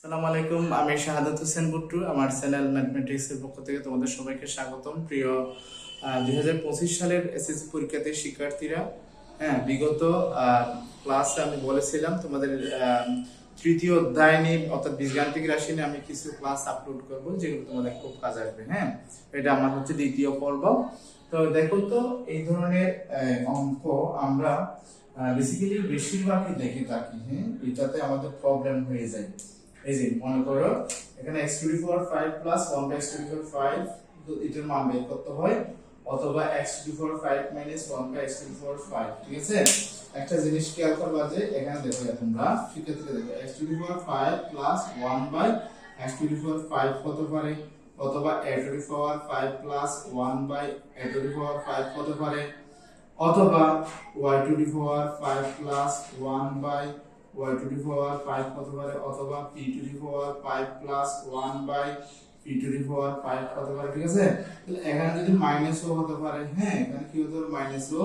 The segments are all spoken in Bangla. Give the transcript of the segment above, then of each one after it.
আসসালামু আলাইকুম, আমি শাহাদাত হোসেন বুট্টু। আমার চ্যানেল ম্যাথমেটিক্স এর পক্ষ থেকে তোমাদের সবাইকে স্বাগতম। প্রিয় 2025 সালের এসএসসি পরীক্ষাতে শিক্ষার্থীরা, হ্যাঁ, বিগত ক্লাসে আমি বলেছিলাম তোমাদের তৃতীয় অধ্যায় নিয়ে অর্থাৎ বীজগাণিতিক রাশি নিয়ে আমি কিছু ক্লাস আপলোড করব যেগুলো তোমাদের খুব কাজে আসবে। হ্যাঁ, এটা আমার হচ্ছে দ্বিতীয় পর্ব। তো দেখো তো, এই ধরনের অঙ্ক আমরা বেসিক্যালি বেশিরভাগই দেখে থাকি। হ্যাঁ, এটাতে আমাদের প্রবলেম হয়ে যায়। এই যে মনে করো এখানে x to the power 5 plus 1 by x to the power 5, তো এটার মান বের করতে হয়, অথবা x to the power 5 minus 1 by x to the power 5। ঠিক আছে, একটা জিনিস খেয়াল করবা যে এখানে দেখো তোমরা শিক্ষার্থীরা দেখো x to the power 5 plus 1 by x to the power 5 হতে পারে, অথবা a to the power 5 plus 1 by a to the power 5 হতে পারে, অথবা y to the power 5 plus 1 by y to the power 5 হতে পারে, অথবা p to the power 5 plus 1 by p to the power 5 হতে পারে। ঠিক আছে, তাহলে এখানে যদি মাইনাসও হতে পারে, হ্যাঁ, এখানে কি হতে পারে, মাইনাসও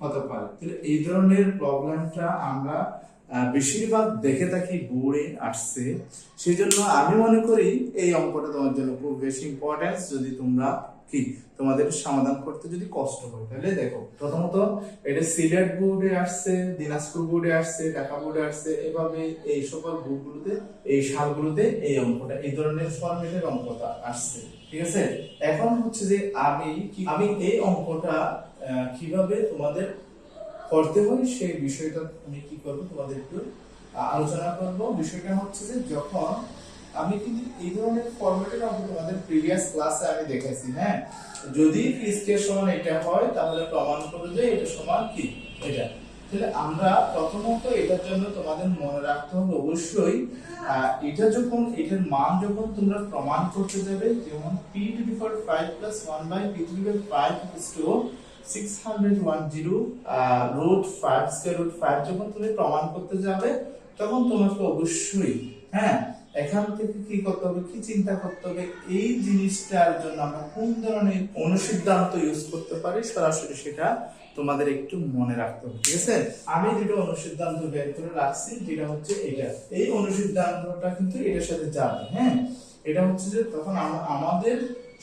হতে পারে। তাহলে এই ধরনের প্রবলেমটা আমরা বেশিরভাগ দেখে থাকি, বোর্ডে আসছে। সেজন্য আমি মনে করি এই অঙ্কটা তোমার জন্য খুব বেশি ইম্পর্টেন্স। যদি তোমরা কি তোমাদের সমাধান করতে যদি কষ্ট হয়, তাহলে দেখো প্রথমত এটা সিলেট বোর্ডে আসছে, দিনাজপুর বোর্ডে আসছে, ঢাকা বোর্ডে আসছে, এভাবে এই সকল বোর্ডগুলোতে এই সালগুলোতে এই অঙ্কটা এই ধরনের ফরম্যাটের অঙ্কটা আসছে। ঠিক আছে, এখন হচ্ছে যে আমি এই অঙ্কটা কিভাবে তোমাদের করতে হয় সেই বিষয়টা আমি কি করব তোমাদের একটু আলোচনা করব। বিষয়টা হচ্ছে যে যখন আমি কিন্তু এই ধরনের ফরম্যাটের অঙ্ক তোমাদের প্রিভিয়াস ক্লাসে আমি দেখাইছি। হ্যাঁ, যদি p স্কয়ার সমান এটা হয় তাহলে প্রমাণ করব যে এটা সমান কি এটা। তাহলে আমরা প্রথমত এটার জন্য তোমাদের মনে রাখতে হবে অবশ্যই এটা যখন এটার মান যখন তোমরা প্রমাণ করতে যাবে, যেমন p to the power 5 plus 1 by p to the power 5 equals to 610 root 5 square root 5 যখন তুমি প্রমাণ করতে যাবে, তখন তোমাকে অবশ্যই, হ্যাঁ, এখান থেকে কি করতে হবে, কি চিন্তা করতে হবে, এই জিনিসটার জন্য আমরা কোন ধরনের অনুসিদ্ধান্ত ইউজ করতে পারি সরাসরি সেটা তোমাদের একটু মনে রাখতে হবে। ঠিক আছে, আমি যেটা অনুসিদ্ধান্ত বের করে রাখছি যেটা হচ্ছে এটা, এই অনুসিদ্ধান্তটা কিন্তু এটার সাথে যাবে। হ্যাঁ, এটা হচ্ছে যে তখন আমাদের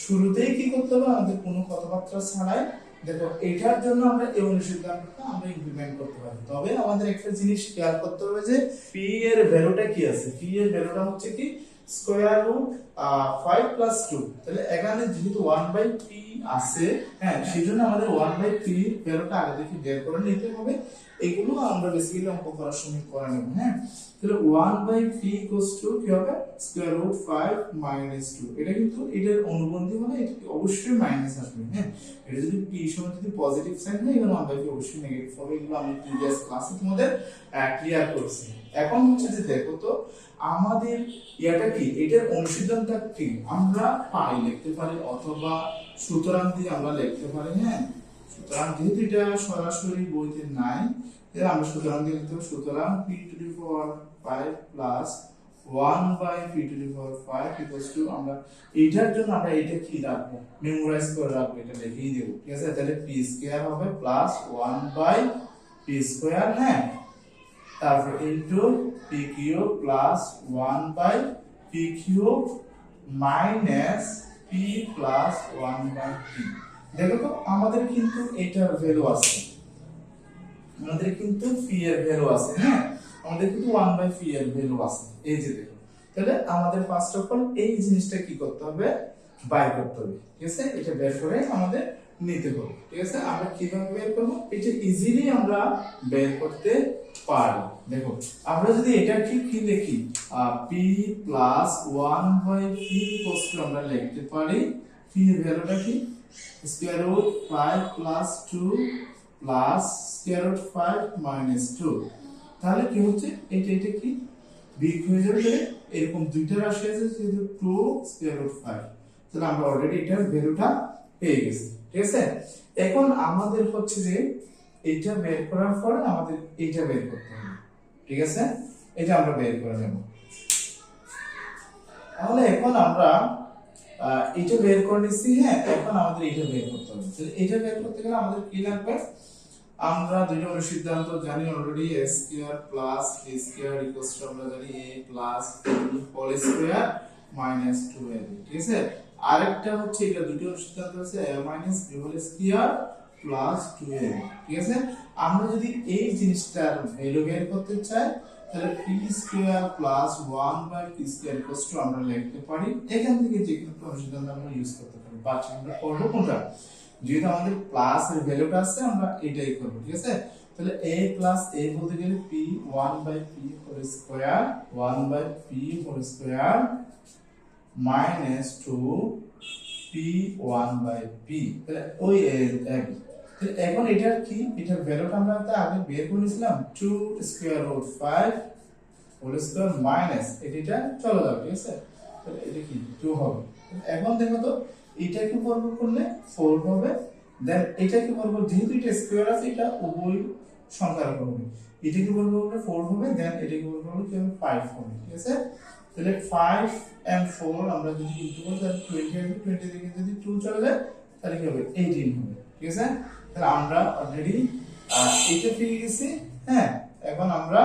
শুরুতেই কি করতে হবে, আমাদের কোনো কথাবার্তা ছাড়াই দেখো এটার জন্য আমরা এই অনুসিদ্ধান্তটা আমরা ইমপ্লিমেন্ট করতে পারি। তবে আমাদের একটা জিনিস খেয়াল করতে হবে যে p এর ভ্যালুটা কি আছে। p এর ভ্যালুটা হচ্ছে কি স্কয়ার রুট 5 প্লাস 2। তাহলে এখানে যেহেতু 1 বাই p আছে, হ্যাঁ, সেজন্য আমাদের 1 বাই p এর ভ্যালুটা আগে থেকে বের করে নিতে হবে। এগুলো আমরা বেসিক্যালি অঙ্ক করার সময় করে নেব। হ্যাঁ, তাহলে 1 বাই p ইকুয়ালস টু কি হবে, স্কয়ার রুট 5 মাইনাস 2। এটা কিন্তু এটার অনুবন্ধী হলে এটা অবশ্যই মাইনাস আসবে। হ্যাঁ, এটা যদি p সমান যদি পজিটিভ সাইন হয়, এখানে 1 বাই p অবশ্যই নেগেটিভ হবে। এগুলো আমি প্রিভিয়াস ক্লাসে তোমাদের ক্লিয়ার করছি। এখন হচ্ছে যে দেখো তো আমাদের এটা কি, এটার অনুসিদ্ধান্তটা কি, আমরা পাই লিখতে পারি অথবা সুতরাং দিয়ে আমরা লিখতে পারি। হ্যাঁ, সুতরাং যেহেতু এটা সরাসরি বইতে নাই, তাহলে আমরা সুতরাং দিয়ে লিখতে পারি। সুতরাং p to the power 5 plus 1 by p to the power 5 equals to, আমরা এইটার জন্য আমরা এটা কি রাখবো, মেমোরাইজ করে রাখবো, এটা লিখেই দেব। ঠিক আছে, তাহলে p স্কয়ার হবে প্লাস 1 বাই p স্কয়ার, হ্যাঁ, তারপর into p cube plus 1 by p cube minus p plus 1 by p। দেখো তো আমাদের কিন্তু এটার ভ্যালু আছে, আমাদের কিন্তু p এর ভ্যালু আছে। হ্যাঁ, আমাদের কিন্তু 1 বাই p এর ভ্যালু আছে, এই যে দেখো। তাহলে আমাদের ফার্স্ট অফ অল এই জিনিসটা কি করতে হবে, বাইর করতে হবে। ঠিক আছে, এটা বের করে আমাদের নিতে হবে। ঠিক আছে, আমরা কিভাবে বের করব, এটা ইজিলি আমরা বের করতে পারি। দেখো আমরা যদি এটা ঠিক কি লিখি, p plus 1 by p equals to আমরা লিখতে পারি p এর ভ্যালুটা কি, square root 5 plus 2 plus square root 5 minus 2। তাহলে কি হচ্ছে, এটা কি বিগ হয়ে যাবে, এরকম দুইটা রাশি আছে যেহেতু 2 স্কয়ার রুট 5। তাহলে আমরা অলরেডি এটার ভ্যালুটা পেয়ে গেছি। ঠিক আছে, এখন আমাদের হচ্ছে যে এটা বের করার পরে আমাদের এটা বের করতে হবে। ঠিক আছে, এটা আমরা বের করে নেব। তাহলে এখন আমরা এটা বের করে নিচ্ছি। হ্যাঁ, এখন আমাদের এটা বের করতে হবে। তাহলে এটা বের করতে গেলে আমাদের কি লাগবে, আমরা দুইটা অনুসিদ্ধান্ত জানি already a square plus b square equals to আমরা জানি a plus b whole square minus 2ab, ঠিক আছে। আরেকটা হচ্ছে এটা দুটো অনুসিদ্ধান্ত আছে a minus b whole square plus 2ab, ঠিক আছে। আমরা যদি এই জিনিসটার ভ্যালু বের করতে চাই তাহলে p square plus 1 by p square equals to আমরা লিখতে পারি এখান থেকে যে কোনো একটা অনুসিদ্ধান্ত আমরা ইউজ করতে পারি, বাট আমরা করব কোনটা, যেহেতু আমাদের প্লাস এর ভ্যালুটা আছে আমরা এটাই করব, ঠিক আছে। তাহলে a প্লাস a বলতে গেলে p 1 by p whole square 1 by p whole square minus 2 p 1 by p, তাহলে ওই ab। তাহলে এখন এটার কি, এটার ভ্যালুটা আমরা তো আগে বের করে নিয়েছিলাম 2 square root 5 whole square minus এটা চলে যাবে, ঠিক আছে। তাহলে এটা কি 2 হবে। এখন দেখো তো এটাকে বর্গ করলে 4 হবে, দেন এটাকে বর্গ, যেহেতু এটা স্কয়ার আছে এটা উভয় সংখ্যার হবে, এটাকে বর্গ করলে 4 হবে, দেন এটাকে বর্গ করলে কি হবে 5 হবে, ঠিক আছে। তাহলে 5 and 4 আমরা যদি ইনটু করি তাহলে 20 হবে, 20 থেকে যদি 2 চলে যায় তাহলে কি হবে 18 হবে, ঠিক আছে। তাহলে আমরা অলরেডি এটা পেয়ে গেছি, হ্যাঁ। এখন আমরা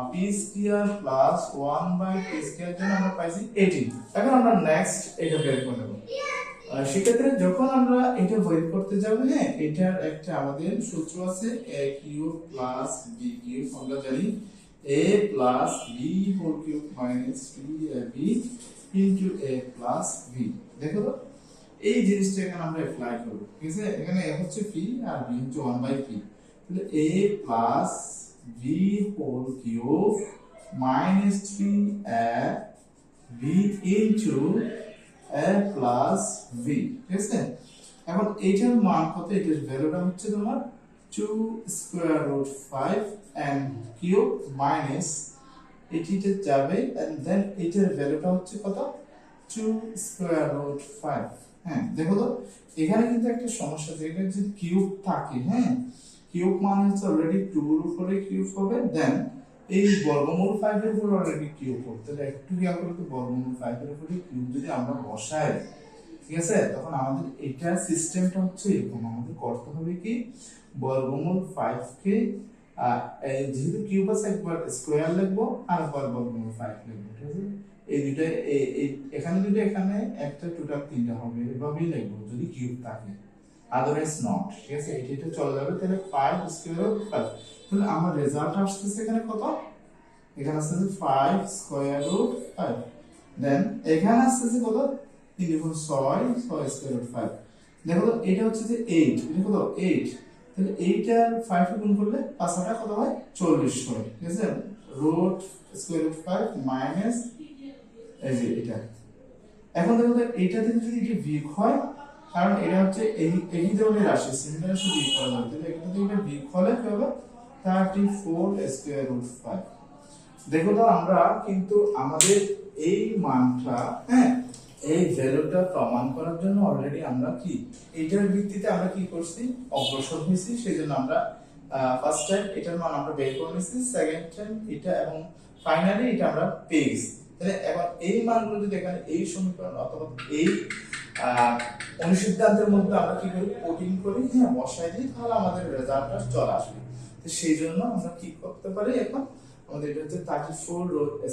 p square plus 1 by p square জন্য আমরা পাইছি 18। এখন আমরা নেক্সট এটা বের করে নেব। সেক্ষেত্রে যখন আমরা এটা বের করতে যাব, হ্যাঁ, এটার একটা আমাদের সূত্র আছে a cube plus b cube, আমরা জানি a plus b whole cube minus 3ab into a plus b। দেখো তো এই জিনিসটা এখানে আমরা অ্যাপ্লাই করব, ঠিক আছে। এখানে a হচ্ছে p আর b হচ্ছে 1 বাই p, তাহলে a plus b whole cube minus 3ab into a plus v, ঠিক আছে। এখন এইটার মান কত, এটার ভ্যালুটা হচ্ছে তোমার 2 square root 5 and cube minus এটিতে যাবে, and then এটার ভ্যালুটা হচ্ছে কত 2 স্কয়ার রুট 5। হ্যাঁ, দেখো তো এখানে কিন্তু একটা সমস্যা আছে, এটা যদি কিউব থাকে, হ্যাঁ, কিউব মানে হচ্ছে অলরেডি 2 এর উপরে কিউব হবে, দেন এই বর্গমূল 5 এর উপর অলরেডি কিউব হবে, তাহলে একটু খেয়াল করো তো বর্গমূল 5 এর উপরে কিউব যদি আমরা বসাই, ঠিক আছে, তখন আমাদের এটা সিস্টেমটা হচ্ছে এরকম, আমাদের করতে হবে কি বর্গমূল 5 কে যেহেতু কিউব আছে একবার স্কয়ার লিখবো আর একবার বর্গমূল 5 লিখবো, ঠিক আছে। এই দুটো এখানে দুটো এখানে একটা টোটাল তিনটা হবে, এভাবেই লিখবো যদি কিউব থাকে, আদারওয়াইজ নট, ঠিক আছে। এটা চলে যাবে, তাহলে 5 স্কয়ার রুট 5, তাহলে আমার রেজাল্ট আসছে এখানে কত, এখানে আসছে 5 স্কয়ার রুট 5, দেন এখানে আসছে কত 3 গুণ 6 6 স্কয়ার রুট 5। দেখো তো এটা হচ্ছে যে 8, এটা কত 8, তাহলে 8 আর 5 গুণ করলে 5 আর কত হয় 40 হয়, ঠিক আছে। রুট স্কয়ার রুট 5 মাইনাস এই যে এটা। এখন দেখো তো এটা থেকে যদি এটা বিয়োগ হয়, কারণ এটা হচ্ছে এই ধরনের রাশি, সিমিলার রাশি বিয়োগ করা যাবে, তাহলে এটা থেকে এটা বিয়োগ হলে কি হবে 34 স্কয়ার রুট 5। দেখো তো আমরা কিন্তু আমাদের এই মানটা, হ্যাঁ, এই ভ্যালুটা প্রমাণ করার জন্য অলরেডি আমরা কি এটার ভিত্তিতে আমরা কি করছি অগ্রসর হয়েছি, সেজন্য আমরা ফার্স্ট টাইম এটার মান আমরা বের করে নিয়েছি, সেকেন্ড টাইম এটা, এবং ফাইনালি এটা আমরা পেয়ে গেছি। তাহলে এখন এই মানগুলো যদি এখানে এই সমীকরণ অথবা এই অনুসিদ্ধান্তের মধ্যে আমরা কি করি পুটিং করি, হ্যাঁ, বসাই দিই, তাহলে আমাদের রেজাল্টটা চলে আসবে। তো সেই জন্য আমরা কি করতে পারি, এখন আমাদের এটা হচ্ছে 34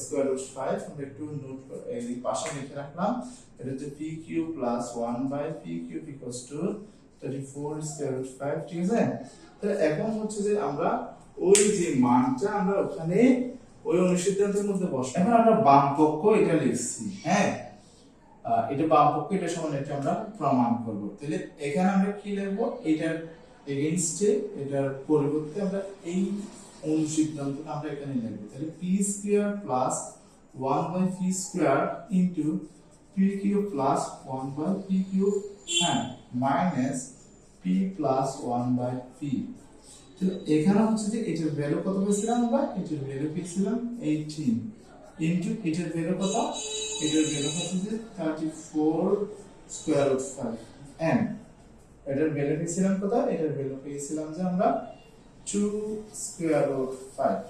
স্কয়ার রুট 5, আমরা একটু নোট এই পাশে লিখে রাখলাম, এটা হচ্ছে p cube plus 1 by p cube equals to 34 square root 5, ঠিক আছে। তাহলে এখন হচ্ছে যে আমরা ওই যে মানটা আমরা ওখানে ওই অনুসিদ্ধান্তের মধ্যে বসাই, এখন আমরা বাম পক্ষ এটা লিখছি, হ্যাঁ, এটা বাম পক্ষ, এটা সমান এটা আমরা প্রমাণ করব। তাহলে এখানে আমরা কি লিখব, এটার এগেইনস্টে এটার পরিবর্তে আমরা এই অনুসিদ্ধান্তটা আমরা এখানে লিখব, তাহলে p square plus 1 by p square into p cube plus 1 by p cube, হ্যাঁ, minus p plus 1 by p। তাহলে এখানে হচ্ছে যে এটার ভ্যালু কত পেয়েছিলাম আমরা, এটার ভ্যালু পেয়েছিলাম 18 ইনটু এটার ভ্যালু কত, এটার ভ্যালু হচ্ছে যে 34 স্কয়ার রুট 5 এন্ড এটার ভ্যালু পেয়েছিলাম কত, এটার ভ্যালু পেয়েছিলাম যে আমরা 2 স্কয়ার রুট 5।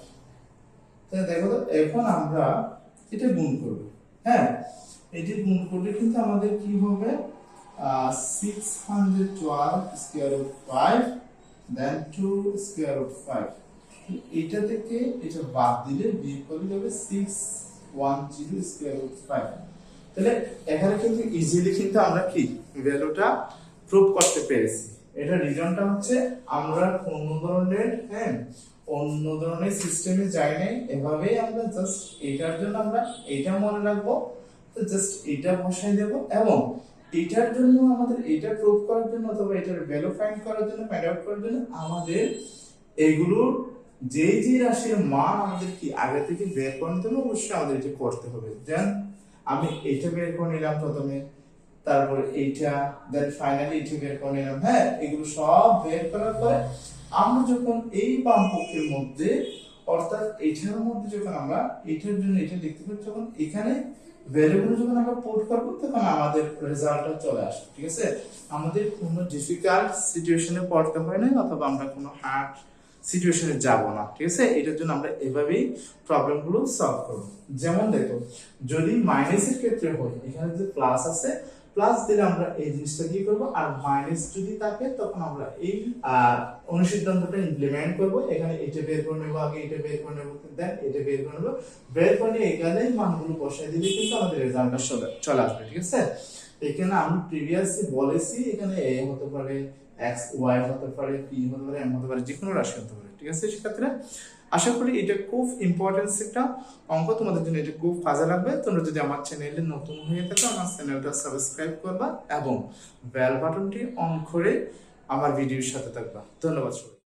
তাহলে দেখো তো এখন আমরা এটা গুণ করব, হ্যাঁ, এটা গুণ করলে কিন্তু আমাদের কি হবে 612 স্কয়ার রুট 5 দেন 2 স্কয়ার রুট 5। এটা থেকে এটা বাদ দিলে বিয়োগ করলে হবে 610 স্কয়ার রুট 5। তাহলে এখানে কিন্তু ইজিলি কিন্তু আমরা কি ভ্যালুটা প্রুভ করতে পেরেছি। এটা রিজনটা হচ্ছে আমরা অন্য ধরনের সিস্টেমে যাই নাই, এভাবেই আমরা জাস্ট এটার জন্য আমরা এটা মনে রাখবো, তো জাস্ট এটা বসাই দেব এবং এটার জন্য আমাদের এটা প্রুভ করার জন্য অথবা এটার ভ্যালু ফাইন্ড করার জন্য ফাইন্ড আউট করার জন্য আমাদের এগুলোর যে রাশির মান আমাদের কি আগে থেকে বের করে নিতে হবে, অবশ্যই আমাদের এটা করতে হবে। দেন আমি এটা বের করে নিলাম প্রথমে, তারপরে এইটা, দেন ফাইনালি এটা বের করে নিলাম। হ্যাঁ, এগুলো সব বের করার পরে আমরা যখন এই বাম পক্ষের মধ্যে অর্থাৎ এটার মধ্যে যখন আমরা এটার জন্য এটা লিখতে পারি, যখন এখানে ভ্যালুগুলো যখন আমরা পুট করব তখন আমাদের রেজাল্টটা চলে আসে। ঠিক আছে, আমাদের কোনো ডিফিকাল্ট সিচুয়েশনে পড়তে হয় না অথবা আমরা কোনো হার্ড সিচুয়েশনে যাব না। ঠিক আছে, এটার জন্য আমরা এভাবেই প্রবলেমগুলো সলভ করব। যেমন দেখো, যদি মাইনাসের ক্ষেত্রে হয়, এখানে যে প্লাস আছে, প্লাস দিলে আমরা এই জিনিসটা কি করব, আর মাইনাস যদি থাকে তখন আমরা এই অনুসিদ্ধান্তটা ইমপ্লিমেন্ট করব। এখানে এটা বের করে নেব, আগে এটা বের করে নেব, দেন এটা বের করে নেব, বের করে এখানে মানগুলো বসাই দিলে কিন্তু আমাদের রেজাল্টটা চলে আসবে। ঠিক আছে, এখানে আমি প্রিভিয়াসলি বলেছি এখানে a হতে পারে, x y হতে পারে, p হতে পারে, m হতে পারে, যে কোনো রাশি হতে পারে। ঠিক আছে শিক্ষার্থীরা, আশা করি এটা খুব ইম্পর্টেন্ট একটা অঙ্ক, তোমাদের জন্য এটা খুব কাজে লাগবে। তোমরা যদি আমার চ্যানেলে নতুন হয়ে থাকো, আমার চ্যানেলটা সাবস্ক্রাইব করবা এবং বেল বাটনটি অন করে আমার ভিডিওর সাথে থাকবা। ধন্যবাদ সবাই।